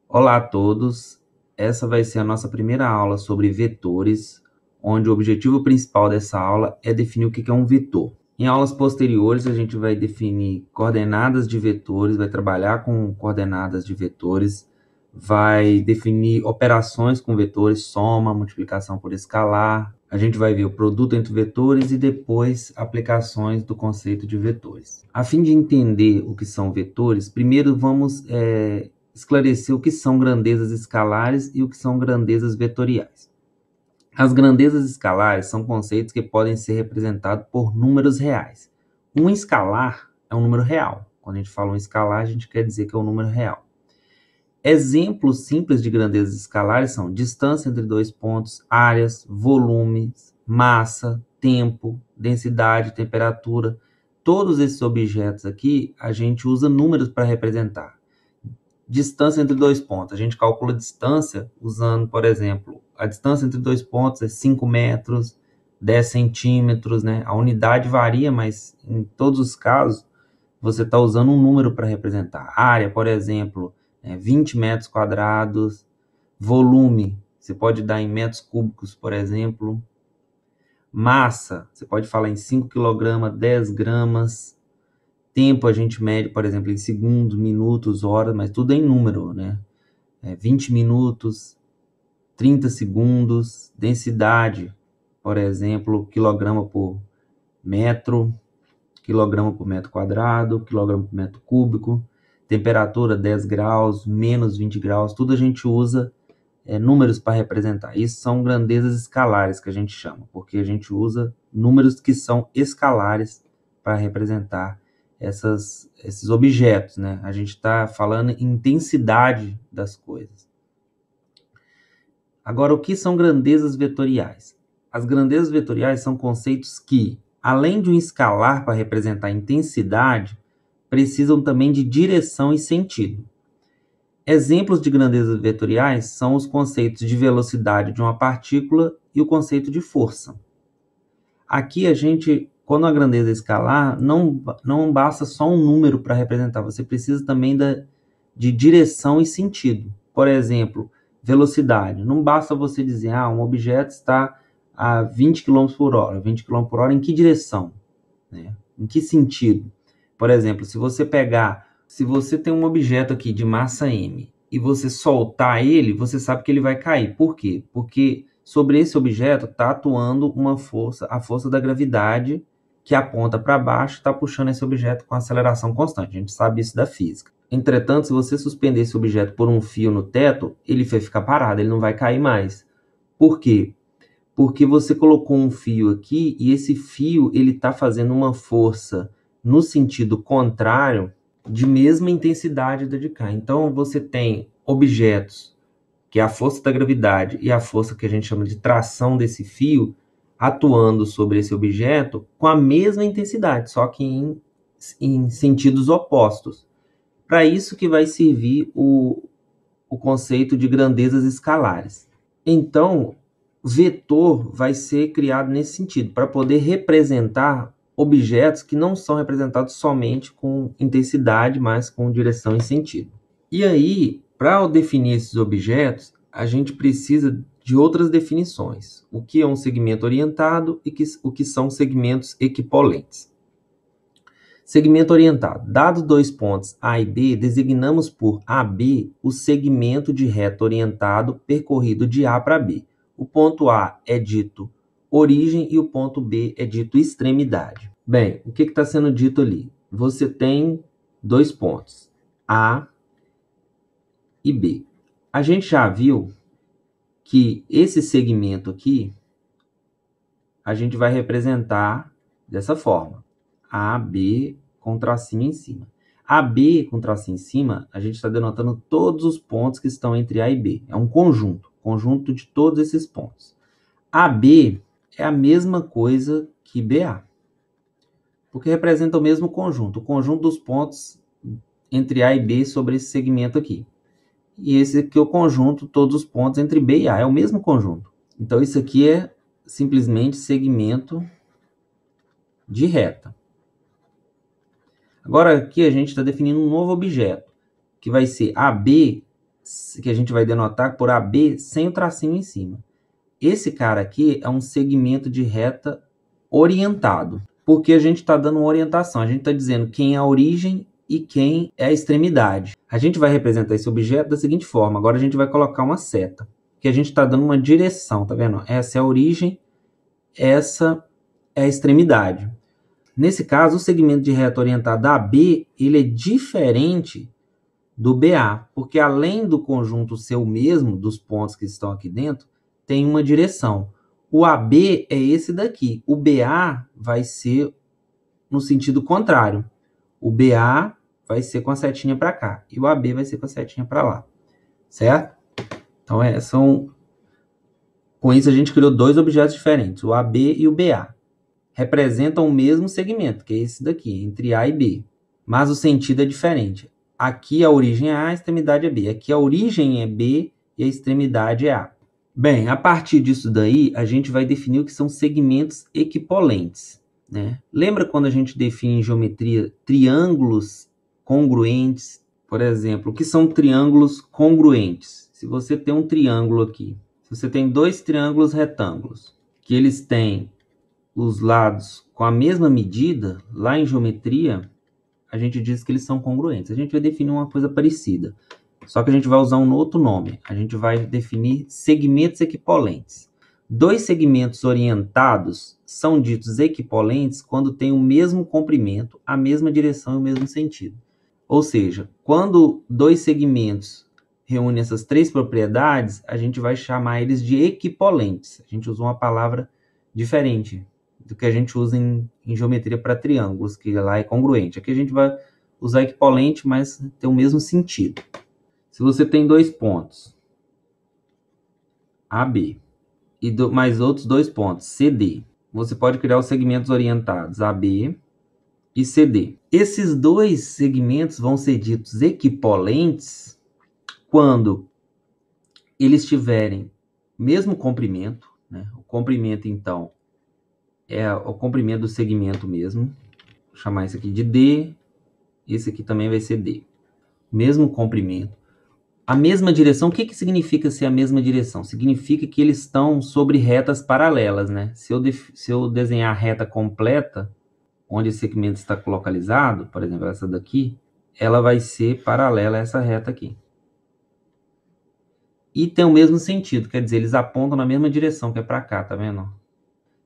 Olá a todos, essa vai ser a nossa primeira aula sobre vetores, onde o objetivo principal dessa aula é definir o que é um vetor. Em aulas posteriores, a gente vai definir coordenadas de vetores, vai trabalhar com coordenadas de vetores, vai definir operações com vetores, soma, multiplicação por escalar. A gente vai ver o produto entre vetores e depois aplicações do conceito de vetores. A fim de entender o que são vetores, primeiro vamos esclarecer o que são grandezas escalares e o que são grandezas vetoriais. As grandezas escalares são conceitos que podem ser representados por números reais. Um escalar é um número real. Quando a gente fala um escalar, a gente quer dizer que é um número real. Exemplos simples de grandezas escalares são distância entre dois pontos, áreas, volumes, massa, tempo, densidade, temperatura. Todos esses objetos aqui, a gente usa números para representar. Distância entre dois pontos. A gente calcula a distância usando, por exemplo, a distância entre dois pontos é 5 metros, 10 centímetros, né? A unidade varia, mas em todos os casos, você está usando um número para representar. Área, por exemplo, 20 metros quadrados. Volume, você pode dar em metros cúbicos, por exemplo. Massa, você pode falar em 5 kg, 10 gramas. Tempo a gente mede, por exemplo, em segundos, minutos, horas, mas tudo é em número, né? 20 minutos, 30 segundos. Densidade, por exemplo, quilograma por metro, quilograma por metro quadrado, quilograma por metro cúbico. Temperatura, 10 graus, menos 20 graus, tudo a gente usa números para representar. Isso são grandezas escalares que a gente chama, porque a gente usa números que são escalares para representar esses objetos, né? A gente está falando em intensidade das coisas. Agora, o que são grandezas vetoriais? As grandezas vetoriais são conceitos que, além de um escalar para representar intensidade, precisam também de direção e sentido. Exemplos de grandezas vetoriais são os conceitos de velocidade de uma partícula e o conceito de força. Aqui quando a grandeza é escalar, não basta só um número para representar, você precisa também de direção e sentido. Por exemplo, velocidade. Não basta você dizer, um objeto está a 20 km por hora. 20 km por hora em que direção? Né? Em que sentido? Por exemplo, se você tem um objeto aqui de massa m e você soltar ele, você sabe que ele vai cair. Por quê? Porque sobre esse objeto está atuando uma força, a força da gravidade, que aponta para baixo, está puxando esse objeto com aceleração constante. A gente sabe isso da física. Entretanto, se você suspender esse objeto por um fio no teto, ele vai ficar parado, ele não vai cair mais. Por quê? Porque você colocou um fio aqui e esse fio ele está fazendo uma força no sentido contrário de mesma intensidade da de cá. Então, você tem objetos, que é a força da gravidade e a força que a gente chama de tração desse fio, atuando sobre esse objeto com a mesma intensidade, só que em sentidos opostos. Para isso que vai servir o conceito de grandezas escalares. Então, vetor vai ser criado nesse sentido, para poder representar objetos que não são representados somente com intensidade, mas com direção e sentido. E aí, para definir esses objetos, a gente precisa de outras definições. O que é um segmento orientado e o que são segmentos equipolentes. Segmento orientado. Dados dois pontos A e B, designamos por AB o segmento de reta orientado percorrido de A para B. O ponto A é dito origem e o ponto B é dito extremidade. Bem, o que está sendo dito ali? Você tem dois pontos, A e B. A gente já viu que esse segmento aqui, a gente vai representar dessa forma. AB com tracinho em cima. AB com tracinho em cima, a gente está denotando todos os pontos que estão entre A e B. É um conjunto de todos esses pontos. AB é a mesma coisa que BA, porque representa o mesmo conjunto, o conjunto dos pontos entre A e B sobre esse segmento aqui. E esse aqui é o conjunto, todos os pontos entre B e A, é o mesmo conjunto. Então, isso aqui é simplesmente segmento de reta. Agora, aqui a gente está definindo um novo objeto, que vai ser AB que a gente vai denotar por AB sem o tracinho em cima. Esse cara aqui é um segmento de reta orientado, porque a gente está dando uma orientação, a gente está dizendo quem é a origem e quem é a extremidade. A gente vai representar esse objeto da seguinte forma, agora a gente vai colocar uma seta, que a gente está dando uma direção, tá vendo? Essa é a origem, essa é a extremidade. Nesse caso, o segmento de reta orientada AB, ele é diferente do BA, porque além do conjunto ser o mesmo, dos pontos que estão aqui dentro, tem uma direção. O AB é esse daqui. O BA vai ser no sentido contrário. O BA vai ser com a setinha para cá. E o AB vai ser com a setinha para lá. Certo? Então, com isso, a gente criou dois objetos diferentes. O AB e o BA. Representam o mesmo segmento, que é esse daqui, entre A e B. Mas o sentido é diferente. Aqui a origem é A, a extremidade é B. Aqui a origem é B e a extremidade é A. Bem, a partir disso daí, a gente vai definir o que são segmentos equipolentes, né? Lembra quando a gente define em geometria triângulos congruentes? Por exemplo, o que são triângulos congruentes? Se você tem um triângulo aqui, se você tem dois triângulos retângulos, que eles têm os lados com a mesma medida, lá em geometria, a gente diz que eles são congruentes. A gente vai definir uma coisa parecida. Só que a gente vai usar um outro nome. A gente vai definir segmentos equipolentes. Dois segmentos orientados são ditos equipolentes quando têm o mesmo comprimento, a mesma direção e o mesmo sentido. Ou seja, quando dois segmentos reúnem essas três propriedades, a gente vai chamar eles de equipolentes. A gente usa uma palavra diferente do que a gente usa em geometria para triângulos, que lá é congruente. Aqui a gente vai usar equipolente, mas tem o mesmo sentido. Se você tem dois pontos, AB, e mais outros dois pontos, CD, você pode criar os segmentos orientados AB e CD. Esses dois segmentos vão ser ditos equipolentes quando eles tiverem mesmo comprimento, né? O comprimento, então, é o comprimento do segmento mesmo. Vou chamar isso aqui de D, esse aqui também vai ser D. Mesmo comprimento. A mesma direção, o que significa ser a mesma direção? Significa que eles estão sobre retas paralelas, né? Se eu desenhar a reta completa, onde esse segmento está localizado, por exemplo, essa daqui, ela vai ser paralela a essa reta aqui. E tem o mesmo sentido, quer dizer, eles apontam na mesma direção, que é para cá, tá vendo?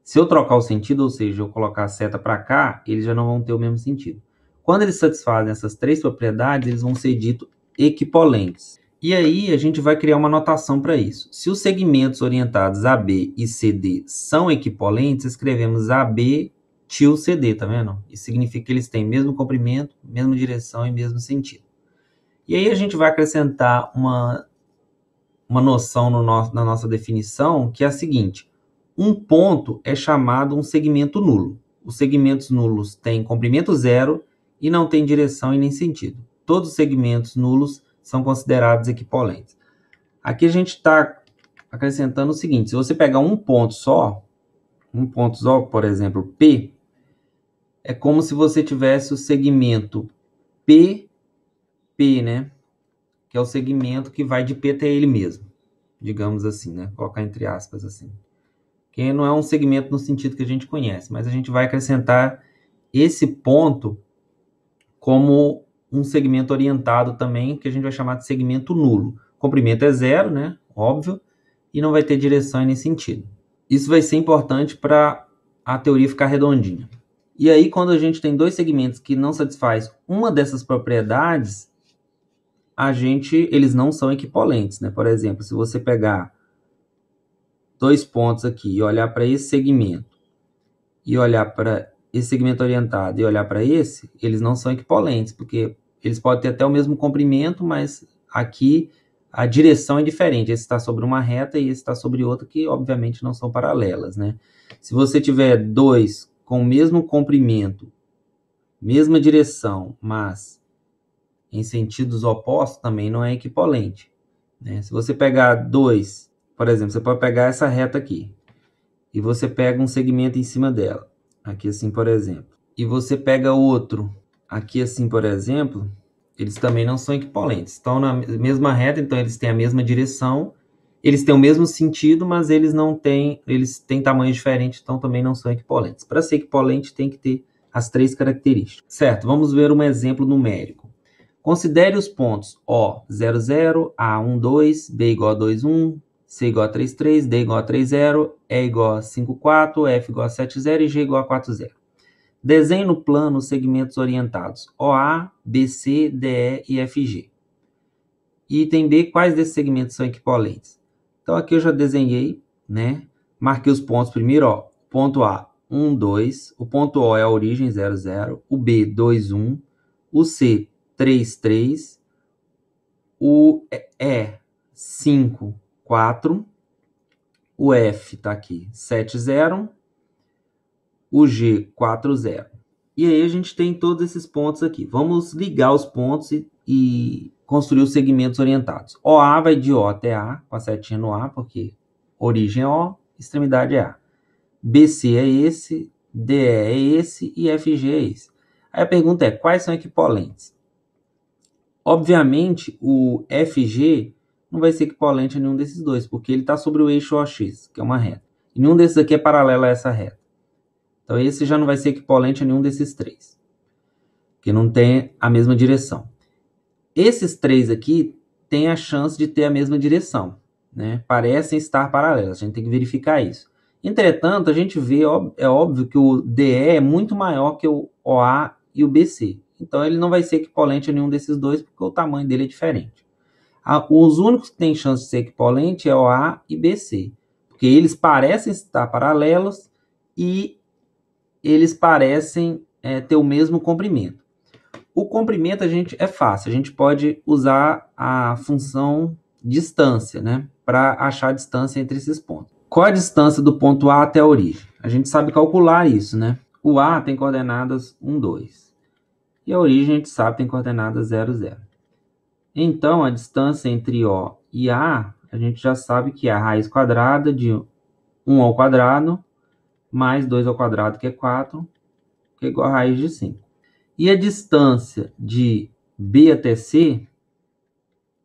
Se eu trocar o sentido, ou seja, eu colocar a seta para cá, eles já não vão ter o mesmo sentido. Quando eles satisfazem essas três propriedades, eles vão ser ditos equipolentes. E aí a gente vai criar uma notação para isso. Se os segmentos orientados AB e CD são equipolentes, escrevemos AB til CD, tá vendo? Isso significa que eles têm mesmo comprimento, mesma direção e mesmo sentido. E aí a gente vai acrescentar uma noção na nossa definição, que é a seguinte: um ponto é chamado um segmento nulo. Os segmentos nulos têm comprimento zero e não têm direção e nem sentido. Todos os segmentos nulos são considerados equipolentes. Aqui a gente está acrescentando o seguinte: se você pegar um ponto só, por exemplo, P, é como se você tivesse o segmento PP, né? Que é o segmento que vai de P até ele mesmo, digamos assim, né? Vou colocar entre aspas assim. Que não é um segmento no sentido que a gente conhece, mas a gente vai acrescentar esse ponto como um segmento orientado também, que a gente vai chamar de segmento nulo. O comprimento é zero, né? Óbvio, e não vai ter direção nem sentido. Isso vai ser importante para a teoria ficar redondinha. E aí, quando a gente tem dois segmentos que não satisfaz uma dessas propriedades, eles não são equipolentes, né? Por exemplo, se você pegar dois pontos aqui e olhar para esse segmento, e olhar para esse segmento orientado e olhar para esse, eles não são equipolentes, porque eles podem ter até o mesmo comprimento, mas aqui a direção é diferente. Esse está sobre uma reta e esse está sobre outra, que obviamente não são paralelas, né? Se você tiver dois com o mesmo comprimento, mesma direção, mas em sentidos opostos, também não é equipolente, né? Se você pegar dois, por exemplo, você pode pegar essa reta aqui, e você pega um segmento em cima dela, aqui assim, por exemplo, e você pega outro aqui assim, por exemplo, Eles também não são equivalentes. Estão na mesma reta, então eles têm a mesma direção, eles têm o mesmo sentido, mas eles têm tamanhos diferentes, então também não são equivalentes. Para ser equivalente, tem que ter as 3 características. Certo, vamos ver um exemplo numérico. Considere os pontos O00, A12, B igual a 21, C igual a 33, D igual a 30, E igual a 54, F igual a 70 e G igual a 40. Desenhe no plano os segmentos orientados OA, BC, DE e FG. Item B, quais desses segmentos são equivalentes? Então, aqui eu já desenhei, né? Marquei os pontos primeiro, ó. Ponto A, 1, 2. O ponto O é a origem, 0, 0. O B, 2, 1. O C, 3, 3. O E, 5, 4. O F está aqui, 7, 0. O G, 4, 0. E aí a gente tem todos esses pontos aqui. Vamos ligar os pontos e construir os segmentos orientados. OA vai de O até A, com a setinha no A, porque origem é O, extremidade é A. BC é esse, DE é esse e FG é esse. Aí a pergunta é, quais são equivalentes? Obviamente, o FG não vai ser equivalente a nenhum desses dois, porque ele está sobre o eixo OX, que é uma reta. E nenhum desses aqui é paralelo a essa reta. Então, esse já não vai ser equivalente a nenhum desses 3, que não tem a mesma direção. Esses 3 aqui têm a chance de ter a mesma direção, né? Parecem estar paralelos, a gente tem que verificar isso. Entretanto, a gente vê, é óbvio que o DE é muito maior que o OA e o BC. Então, ele não vai ser equivalente a nenhum desses dois, porque o tamanho dele é diferente. Os únicos que têm chance de ser equivalente é OA e BC, porque eles parecem estar paralelos e eles parecem ter o mesmo comprimento. O comprimento é fácil, a gente pode usar a função distância, né, para achar a distância entre esses pontos. Qual a distância do ponto A até a origem? A gente sabe calcular isso, né? O A tem coordenadas 1, 2. E a origem a gente sabe tem coordenadas 0, 0. Então, a distância entre O e A, a gente já sabe que é a raiz quadrada de 1 ao quadrado mais 2 ao quadrado, que é 4, que é igual a raiz de 5. E a distância de B até C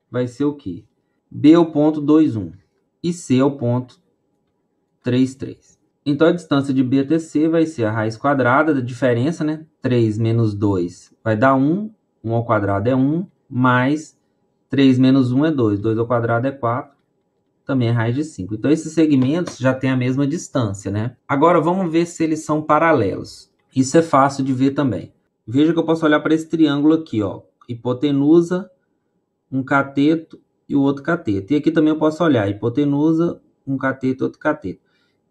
vai ser o quê? B é o ponto 2, 1 e C é o ponto 3, 3. Então, a distância de B até C vai ser a raiz quadrada da diferença, né? 3 menos 2 vai dar 1, 1 ao quadrado é 1, mais 3 menos 1 é 2, 2 ao quadrado é 4, também é raiz de 5. Então, esses segmentos já têm a mesma distância, né? Agora, vamos ver se eles são paralelos. Isso é fácil de ver também. Veja que eu posso olhar para esse triângulo aqui, ó. Hipotenusa, um cateto e o outro cateto. E aqui também eu posso olhar hipotenusa, um cateto e outro cateto.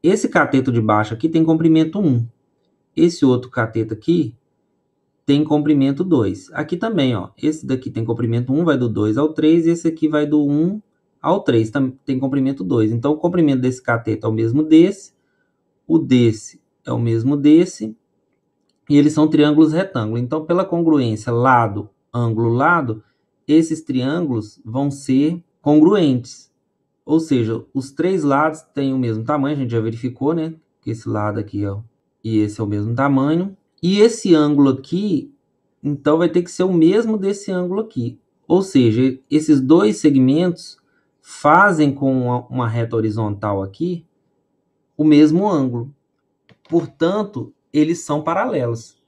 Esse cateto de baixo aqui tem comprimento 1. Esse outro cateto aqui tem comprimento 2. Aqui também, ó. Esse daqui tem comprimento 1, vai do 2 ao 3. E esse aqui vai do 1 ao 3, tem comprimento 2. Então, o comprimento desse cateto é o mesmo desse. O desse é o mesmo desse. E eles são triângulos retângulos. Então, pela congruência lado, ângulo, lado, esses triângulos vão ser congruentes. Ou seja, os 3 lados têm o mesmo tamanho, a gente já verificou, né? Que esse lado aqui, ó, e esse é o mesmo tamanho. E esse ângulo aqui, então, vai ter que ser o mesmo desse ângulo aqui. Ou seja, esses dois segmentos fazem com uma reta horizontal aqui o mesmo ângulo. Portanto, eles são paralelos.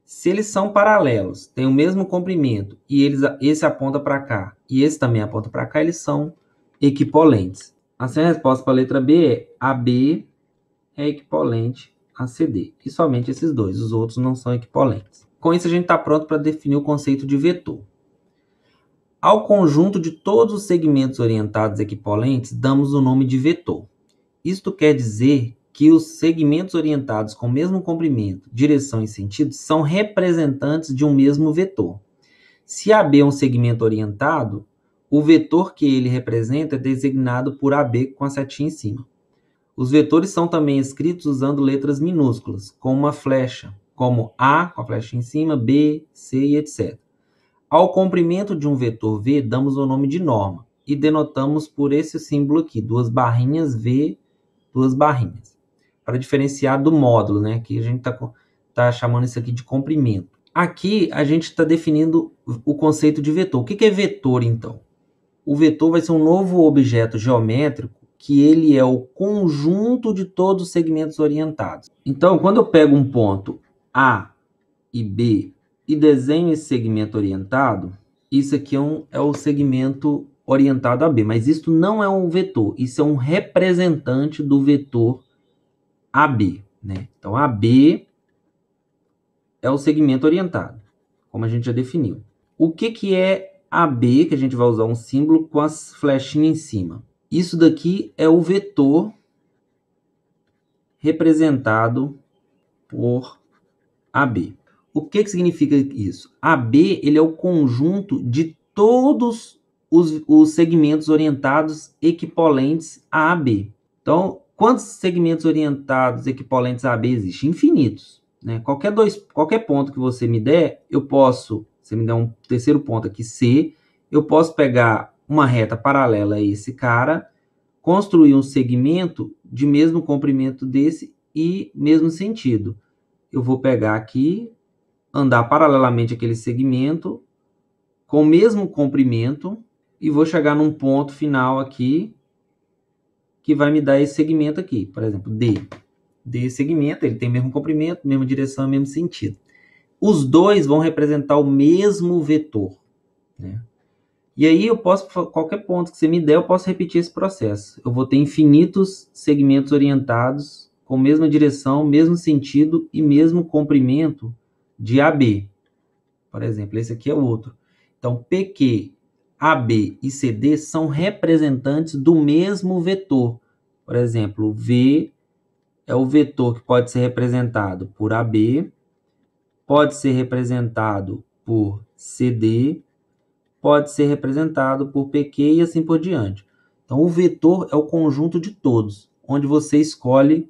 Se eles são paralelos, têm o mesmo comprimento, e esse aponta para cá e esse também aponta para cá, eles são equivalentes. Assim, a resposta para a letra B é AB é equivalente a CD. E somente esses dois, os outros não são equivalentes. Com isso, a gente está pronto para definir o conceito de vetor. Ao conjunto de todos os segmentos orientados equivalentes, damos o nome de vetor. Isto quer dizer que os segmentos orientados com o mesmo comprimento, direção e sentido são representantes de um mesmo vetor. Se AB é um segmento orientado, o vetor que ele representa é designado por AB com a setinha em cima. Os vetores são também escritos usando letras minúsculas, com uma flecha, como A com a flecha em cima, B, C e etc. Ao comprimento de um vetor V, damos o nome de norma e denotamos por esse símbolo aqui, 2 barrinhas V, 2 barrinhas, para diferenciar do módulo, né? Que a gente tá chamando isso aqui de comprimento. aqui a gente está definindo o conceito de vetor. O que é vetor, então? O vetor vai ser um novo objeto geométrico que ele é o conjunto de todos os segmentos orientados. Então, quando eu pego um ponto A e B e desenho esse segmento orientado, isso aqui é o segmento orientado a B, mas isso não é um vetor, isso é um representante do vetor AB, né? Então, AB é o segmento orientado, como a gente já definiu. O que é AB, que a gente vai usar um símbolo com as flechinhas em cima? Isso daqui é o vetor representado por AB. O que significa isso? AB ele é o conjunto de todos os segmentos orientados equipolentes a AB. Então, quantos segmentos orientados equipolentes a AB existem? Infinitos. Né? Qualquer ponto que você me der, você me der um terceiro ponto aqui, C, eu posso pegar uma reta paralela a esse cara, construir um segmento de mesmo comprimento desse e mesmo sentido. Eu vou pegar aqui, andar paralelamente àquele segmento, com o mesmo comprimento, e vou chegar num ponto final aqui, que vai me dar esse segmento aqui, por exemplo, D. D segmento, ele tem o mesmo comprimento, mesma direção, mesmo sentido. Os dois vão representar o mesmo vetor, né? E aí qualquer ponto que você me der, eu posso repetir esse processo. Eu vou ter infinitos segmentos orientados com mesma direção, mesmo sentido e mesmo comprimento de AB. Por exemplo, esse aqui é o outro. Então, PQ, AB e CD são representantes do mesmo vetor. Por exemplo, V é o vetor que pode ser representado por AB, pode ser representado por CD, pode ser representado por PQ e assim por diante. Então, o vetor é o conjunto de todos, onde você escolhe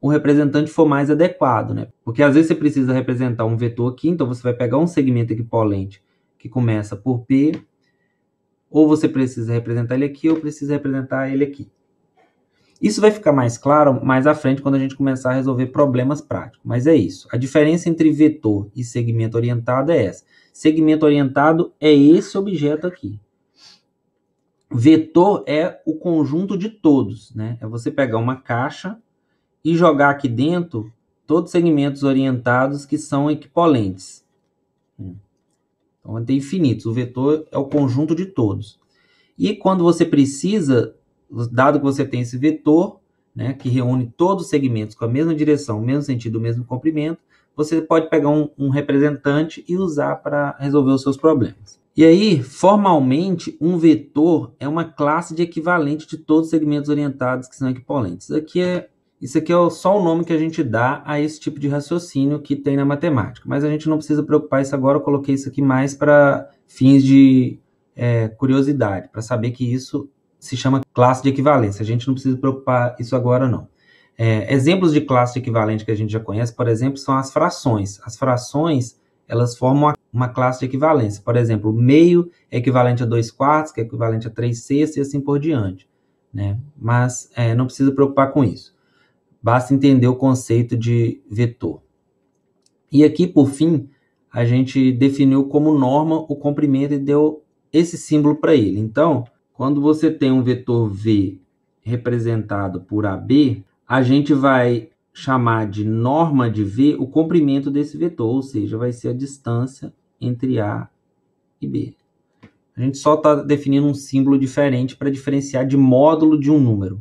o representante for mais adequado, né? Porque às vezes você precisa representar um vetor aqui, então você vai pegar um segmento equipolente que começa por P, ou você precisa representar ele aqui, ou precisa representar ele aqui. Isso vai ficar mais claro mais à frente quando a gente começar a resolver problemas práticos. Mas é isso. A diferença entre vetor e segmento orientado é essa. Segmento orientado é esse objeto aqui. Vetor é o conjunto de todos, né? É você pegar uma caixa e jogar aqui dentro todos os segmentos orientados que são equipolentes. Então, vai ter infinitos. O vetor é o conjunto de todos. E quando você precisa, dado que você tem esse vetor, né, que reúne todos os segmentos com a mesma direção, o mesmo sentido, o mesmo comprimento, você pode pegar um representante e usar para resolver os seus problemas. E aí, formalmente, um vetor é uma classe de equivalente de todos os segmentos orientados que são equipolentes. Isso aqui é só o nome que a gente dá a esse tipo de raciocínio que tem na matemática. Mas a gente não precisa preocupar isso agora, eu coloquei isso aqui mais para fins de curiosidade, para saber que isso se chama classe de equivalência. A gente não precisa preocupar isso agora, não. Exemplos de classe de equivalente que a gente já conhece, por exemplo, são as frações. As frações, elas formam uma classe de equivalência. Por exemplo, meio é equivalente a 2/4, que é equivalente a 3/6 e assim por diante, né? Mas não precisa preocupar com isso. Basta entender o conceito de vetor. E aqui, por fim, a gente definiu como norma o comprimento e deu esse símbolo para ele. Então, quando você tem um vetor V representado por AB, a gente vai chamar de norma de V o comprimento desse vetor, ou seja, vai ser a distância entre A e B. A gente só está definindo um símbolo diferente para diferenciar de módulo de um número,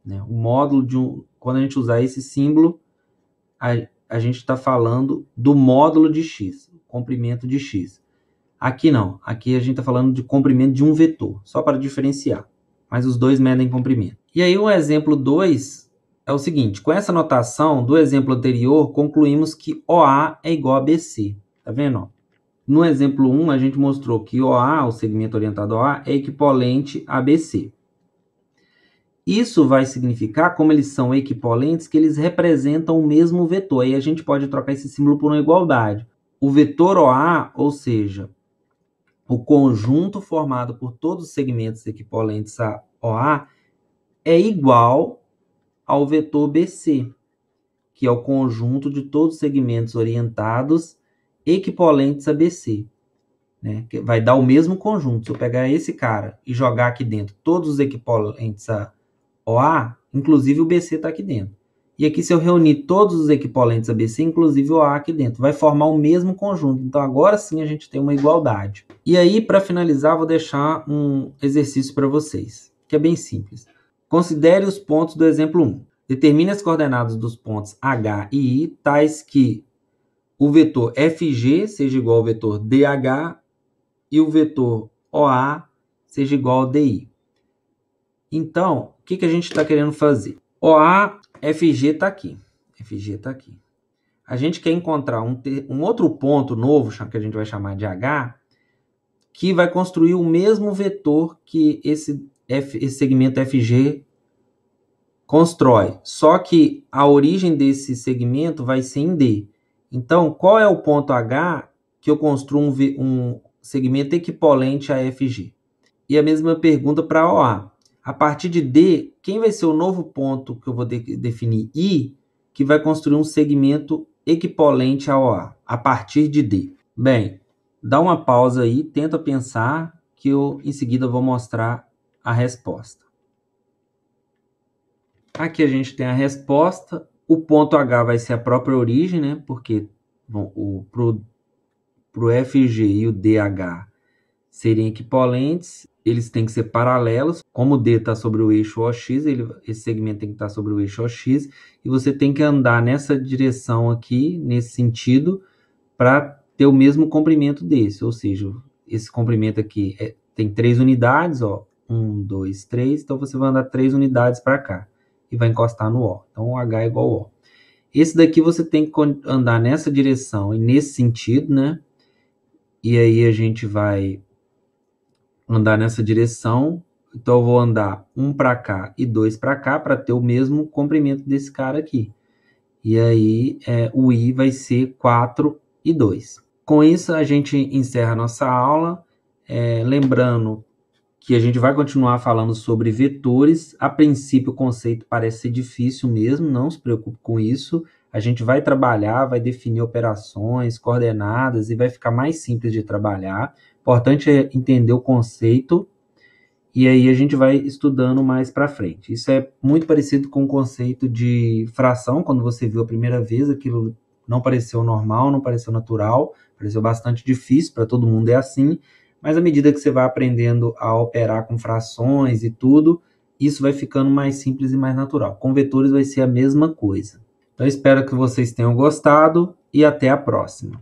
né? O módulo quando a gente usar esse símbolo, a gente está falando do módulo de x, comprimento de x. Aqui não, aqui a gente está falando de comprimento de um vetor, só para diferenciar, mas os dois medem comprimento. E aí o exemplo 2 é o seguinte, com essa notação do exemplo anterior, concluímos que OA é igual a BC, tá vendo? No exemplo 1, a gente mostrou que OA, o segmento orientado a OA, é equivalente a BC. Isso vai significar, como eles são equipolentes, que eles representam o mesmo vetor. Aí a gente pode trocar esse símbolo por uma igualdade. O vetor OA, ou seja, o conjunto formado por todos os segmentos equipolentes a OA, é igual ao vetor BC, que é o conjunto de todos os segmentos orientados equipolentes a BC, né? Que vai dar o mesmo conjunto. Se eu pegar esse cara e jogar aqui dentro todos os equipolentes a OA, inclusive o BC está aqui dentro. E aqui, se eu reunir todos os equipolentes a BC, inclusive o OA aqui dentro, vai formar o mesmo conjunto. Então, agora sim a gente tem uma igualdade. E aí, para finalizar, vou deixar um exercício para vocês, que é bem simples. Considere os pontos do exemplo 1. Determine as coordenadas dos pontos H e I, tais que o vetor FG seja igual ao vetor DH e o vetor OA seja igual ao DI. Então, o que a gente está querendo fazer? OA, FG está aqui. FG está aqui. A gente quer encontrar um outro ponto novo, que a gente vai chamar de H, que vai construir o mesmo vetor que esse segmento FG constrói. Só que a origem desse segmento vai ser em D. Então, qual é o ponto H que eu construo um segmento equipolente a FG? E a mesma pergunta para OA. A partir de D, quem vai ser o novo ponto que eu vou definir I, que vai construir um segmento equipolente a OA, a partir de D? Bem, dá uma pausa aí, tenta pensar, que eu em seguida vou mostrar a resposta. Aqui a gente tem a resposta. O ponto H vai ser a própria origem, né? Porque para o FG e o DH serem equivalentes, eles têm que ser paralelos. Como o D está sobre o eixo OX, esse segmento tem que estar sobre o eixo OX, e você tem que andar nessa direção aqui, nesse sentido, para ter o mesmo comprimento desse. Ou seja, esse comprimento aqui tem 3 unidades, ó, 1, 2, 3, então você vai andar 3 unidades para cá e vai encostar no O. Então, o H é igual ao O. Esse daqui você tem que andar nessa direção e nesse sentido, né? E aí a gente vai andar nessa direção. Então, eu vou andar 1 para cá e 2 para cá para ter o mesmo comprimento desse cara aqui. E aí, o I vai ser 4 e 2. Com isso, a gente encerra a nossa aula. Lembrando que a gente vai continuar falando sobre vetores. A princípio, o conceito parece ser difícil mesmo, não se preocupe com isso. A gente vai trabalhar, vai definir operações, coordenadas, e vai ficar mais simples de trabalhar. O importante é entender o conceito, e aí a gente vai estudando mais para frente. Isso é muito parecido com o conceito de fração. Quando você viu a primeira vez, aquilo não pareceu normal, não pareceu natural, pareceu bastante difícil, para todo mundo é assim. Mas à medida que você vai aprendendo a operar com frações e tudo, isso vai ficando mais simples e mais natural. Com vetores vai ser a mesma coisa. Então, espero que vocês tenham gostado e até a próxima.